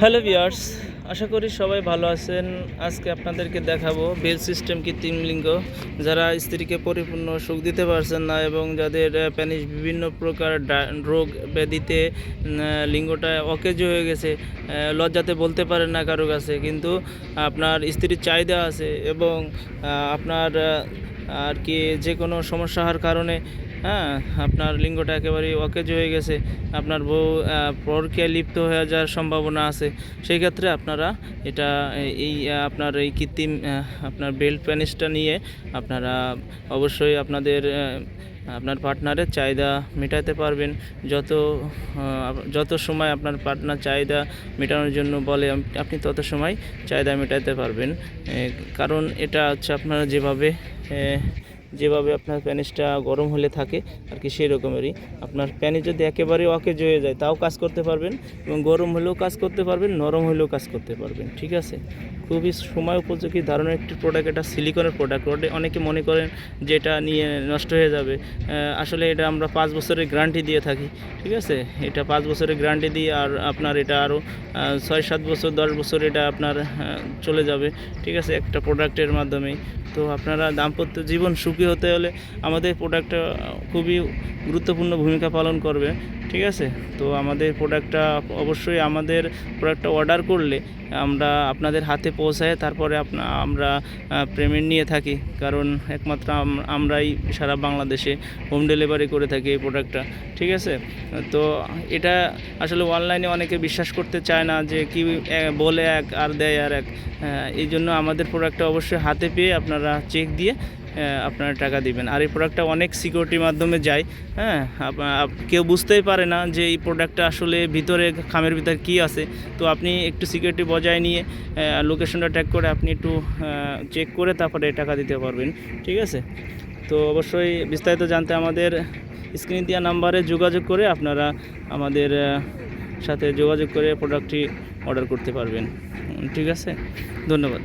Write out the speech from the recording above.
Hello viewers, আশা করি সবাই ভালো আছেন। আজকে আপনাদেরকে দেখাবো বেল সিস্টেম কৃত্রিম লিঙ্গ। যারা স্ত্রীকে পরিপূর্ণ সুখ দিতে পারছেন না এবং যাদের প্যানিস বিভিন্ন প্রকার রোগ ব্যাধিতে লিঙ্গটা অকেজো হয়ে গেছে, লজ্জাতে বলতে পারেন না কারো কাছে, কিন্তু আপনার স্ত্রীর চাহিদা আছে এবং আপনার আর কি যে কোনো সমস্যা হওয়ার কারণে আপনার লিঙ্গটা একেবারেই অকেজো হয়ে গেছে, আপনার বউ পরকীয়ায় লিপ্ত হয়ে যাওয়ার সম্ভাবনা আছে। সেই ক্ষেত্রে আপনারা এটা এই আপনার এই কৃত্রিম আপনার বেল্ট প্যানিসটা নিয়ে আপনারা অবশ্যই আপনার পার্টনারের চাহিদা মেটাতে পারবেন। যত সময় আপনার পার্টনার চাহিদা মেটানোর জন্য বলে আপনি তত সময় চাহিদা মেটাতে পারবেন। কারণ এটা হচ্ছে আপনারা যেভাবে আপনার প্যানিসটা গরম হলে থাকে আর কি, সেই রকমেরই আপনার প্যানিস যদি একেবারে অকেজো হয়ে যায় তাও কাজ করতে পারবেন, এবং গরম হলেও কাজ করতে পারবেন, নরম হলেও কাজ করতে পারবেন। ঠিক আছে, খুবই সময় উপযোগী দারুণ একটি প্রোডাক্ট। এটা সিলিকনের প্রোডাক্ট। অনেকে মনে করেন যে এটা নিয়ে নষ্ট হয়ে যাবে, আসলে এটা আমরা 5 বছরের গ্যারান্টি দিয়ে থাকি। ঠিক আছে, এটা 5 বছরের গ্যারান্টি দিয়ে, আর আপনার এটা আরও 6-7 বছর 10 বছর এটা আপনার চলে যাবে। ঠিক আছে, একটা প্রোডাক্টের মাধ্যমেই। তো আপনারা দাম্পত্য জীবন সুখী হতে হলে আমাদের প্রোডাক্টটা খুবই গুরুত্বপূর্ণ ভূমিকা পালন করবে। ঠিক আছে, তো আমাদের প্রোডাক্টটা অবশ্যই আমাদের প্রোডাক্টটা অর্ডার করলে আমরা আপনাদের হাতে পৌঁছায় তারপরে আমরা পেমেন্ট নিয়ে থাকি, কারণ একমাত্র আমরাই সারা বাংলাদেশে হোম ডেলিভারি করে থাকি এই প্রোডাক্টটা। ঠিক আছে, তো এটা আসলে অনলাইনে অনেকে বিশ্বাস করতে চায় না, যে কি বলে এক আর দেয় আর এক। এই জন্য আমাদের প্রোডাক্টটা অবশ্যই হাতে পেয়ে আপনারা চেক দিয়ে আপনারা টাকা দিবেন। আর এই প্রোডাক্টটা অনেক সিকিউরিটির মাধ্যমে যায়। কেউ বুঝতেই পারে না যে এই প্রোডাক্টটা আসলে ভিতরে খামের ভিতরে কী আছে। তো আপনি একটু সিকিউরিটি বজায় নিয়ে লোকেশনটা ট্যাগ করে আপনি একটু চেক করে তারপরে টাকা দিতে পারবেন। ঠিক আছে, তো অবশ্যই বিস্তারিত জানতে আমাদের স্ক্রিনে দেওয়া নাম্বারে যোগাযোগ করে আপনারা আমাদের সাথে যোগাযোগ করে প্রোডাক্টটি অর্ডার করতে পারবেন। ঠিক আছে, ধন্যবাদ।